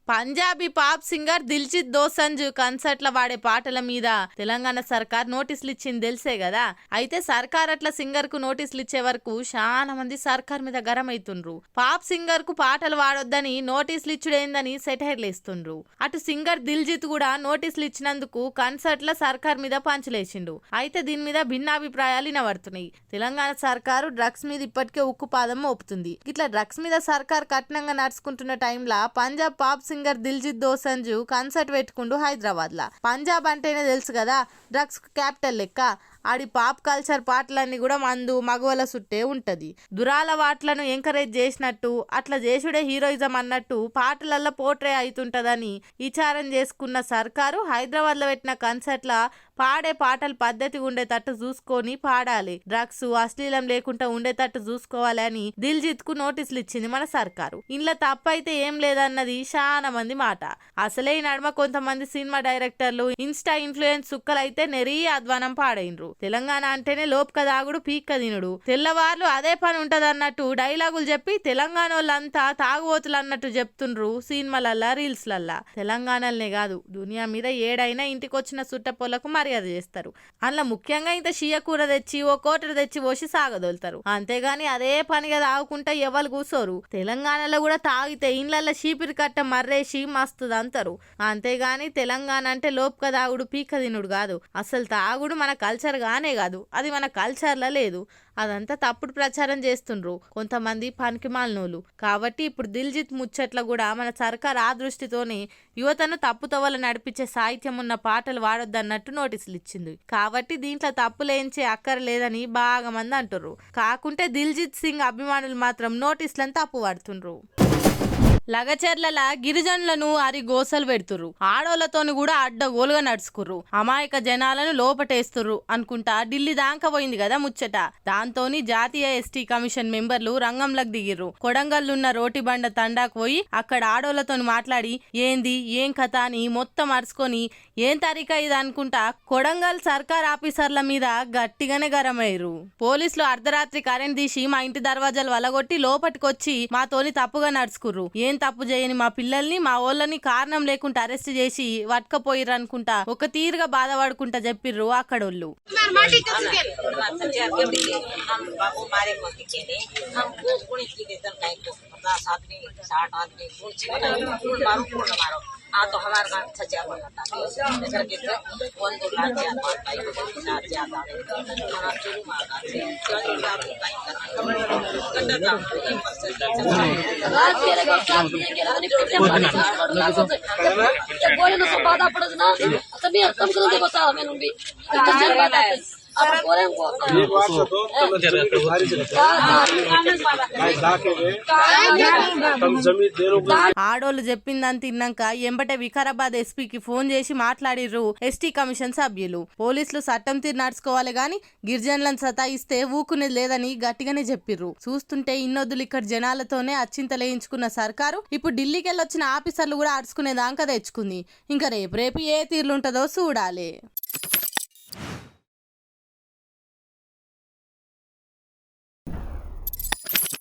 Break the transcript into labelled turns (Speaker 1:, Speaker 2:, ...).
Speaker 1: Punjabi pop singer Diljit Dosanjh concert లో వాడే పాటల మీద తెలంగాణ సర్కార్ నోటీసులు ఇచ్చింది తెలిసే కదా. అయితే సర్కార్ అట్లా సింగర్ కు నోటీసులు ఇచ్చే వరకు చాలా మంది సర్కార్ మీద గరం అవుతుండ్రు. పాప్ సింగర్ కు పాటలు వాడొద్దని నోటీసులు ఇచ్చుడేందని సెటైర్లు ఇస్తుండ్రు. అటు సింగర్ దిల్జిత్ కూడా నోటీసులు ఇచ్చినందుకు కన్సర్ట్ లో సర్కార్ మీద పంచులేసిండు. అయితే దీని మీద భిన్నాభిప్రాయాలు వినబడుతున్నాయి. తెలంగాణ సర్కారు డ్రగ్స్ మీద ఇప్పటికే ఉక్కుపాదం మోపుతుంది. ఇట్లా డ్రగ్స్ మీద సర్కార్ కఠినంగా నడుచుకుంటున్న టైంలో Punjab pop singer Diljit Dosanjh concert పెట్టుకుంటూ హైదరాబాద్ లా. పంజాబ్ అంటేనే తెలుసు కదా డ్రగ్స్ క్యాపిటల్ లెక్క. ఆడి పాప్ కల్చర్ పాటలన్నీ కూడా మందు మగవల సుట్టే ఉంటది. దురాల వాట్లను ఎంకరేజ్ చేసినట్టు అట్లా చేసుడే హీరోయిజం అన్నట్టు పాటలల్లో పోట్రే అవుతుంటదని విచారం చేసుకున్న సర్కారు హైదరాబాద్ లో పెట్టిన కన్సర్ట్ లా పాడే పాటలు పద్ధతి ఉండేటట్టు చూసుకొని పాడాలి, డ్రగ్స్ అశ్లీలం లేకుండా ఉండేటట్టు చూసుకోవాలి అని దిల్జిత్ కు నోటీసులు ఇచ్చింది మన సర్కారు. ఇంట్లో తప్పైతే ఏం లేదన్నది చాలా మంది మాట. అసలే ఈ నడుమ కొంతమంది సినిమా డైరెక్టర్లు ఇన్స్టా ఇన్ఫ్లుయెన్స్ సుక్కలైతే నెరీ అధ్వానం పాడైనరు. తెలంగాణ అంటేనే లోపుక దాగుడు పీక్క తినుడు, తెల్లవార్లు అదే పని ఉంటది అన్నట్టు డైలాగులు చెప్పి తెలంగాణ వాళ్ళంతా తాగుబోతులు అన్నట్టు చెప్తుండ్రు సినిమాలల్లా రీల్స్ లల్లా. తెలంగాణలనే కాదు దునియా మీద ఏడైనా ఇంటికి వచ్చిన సుట్టపొలకు మర్యాద చేస్తారు. అందులో ముఖ్యంగా ఇంత షియ కూర తెచ్చి ఓ కోటరు తెచ్చి పోసి సాగదోలుతారు. అంతేగాని అదే పనిగా తాగుకుంటా ఎవరు కూసోరు. తెలంగాణలో కూడా తాగితే ఇండ్లల్లో చీపిరి కట్ట మర్రేసి మస్తుది అంటారు. అంతేగాని తెలంగాణ అంటే లోపుక తాగుడు పీక్క తినుడు కాదు. అసలు తాగుడు మన కల్చర్ గానే కాదు, అది మన కల్చర్లో లేదు. అదంతా తప్పుడు ప్రచారం చేస్తుండ్రు కొంతమంది పనికిమాలినోళ్ళు. కాబట్టి ఇప్పుడు దిల్జిత్ ముచ్చట్ల కూడా మన సర్కార్ ఆ దృష్టితోనే యువతను తప్పుతోవల నడిపించే సాహిత్యం ఉన్న పాటలు వాడొద్దన్నట్టు నోటీసులు ఇచ్చింది. కాబట్టి దీంట్లో తప్పులేంచే అక్కర్లేదని బాగా మంది అంటుర్రు. కాకుంటే దిల్జిత్ సింగ్ అభిమానులు మాత్రం నోటీసులను తప్పు పడుతుండ్రు. లగచెర్ల గిరిజనులను అరి గోసలు పెడుతుర్రు. ఆడోళ్లతోని కూడా అడ్డగోలుగా నడుచుకుర్రు. అమాయక జనాలను లోపటేస్తుర్రు అనుకుంటా ఢిల్లీ దాకా పోయింది కదా ముచ్చట. దాంతోని జాతీయ ఎస్టీ కమిషన్ మెంబర్లు రంగంలోకి దిగిర్రు. కొడంగల్లున్న రోటి బండ తండాకు పోయి అక్కడ ఆడోళ్లతోని మాట్లాడి ఏంది ఏం కథ అని మొత్తం అరుచుకొని ఏం తరికా ఇది అనుకుంటా కొడంగల్ సర్కార్ ఆఫీసర్ల మీద గట్టిగానే గరమయ్యారు. పోలీసులు అర్ధరాత్రి కరెంట్ తీసి మా ఇంటి దర్వాజాలు వలగొట్టి లోపటికొచ్చి మాతోని తప్పుగా నడుచుకుర్రు. ఏం తప్పు చేయని మా పిల్లల్ని మా ఓళ్ళని కారణం లేకుండా అరెస్ట్ చేసి వట్కపోయిర్రు అనుకుంటా ఒక తీరుగా బాధపడుకుంటా చెప్పిర్రు అక్కడోళ్ళు.
Speaker 2: तो हमारे गांव सजा हो जाता है इधर के कौन तो लाग जाता है साथ ज्यादा हमारा शुरू मारना से कोई बात नहीं करना रात तेरे को साथ लेके रानी के बोले ना सब बाधा पड़ ना तभी तुम को देखो साहब मैंने भी जब बात है
Speaker 1: ఆడోళ్ళు చెప్పిందని తిన్నాక ఎంబటే వికారాబాద్ ఎస్పీకి ఫోన్ చేసి మాట్లాడిర్రు ఎస్టీ కమిషన్ సభ్యులు. పోలీసులు చట్టం తీరు నడుచుకోవాలి గాని గిరిజనులను సతాయిస్తే ఊకునేది లేదని గట్టిగానే చెప్పిర్రు. చూస్తుంటే ఇన్నొద్దులు ఇక్కడ జనాలతోనే అచ్చింతలేయించుకున్న సర్కారు ఇప్పుడు ఢిల్లీకి వెళ్ళొచ్చిన ఆఫీసర్లు కూడా అడుచుకునేదాకా తెచ్చుకుంది. ఇంకా రేపు ఏ తీర్లుంటదో చూడాలి.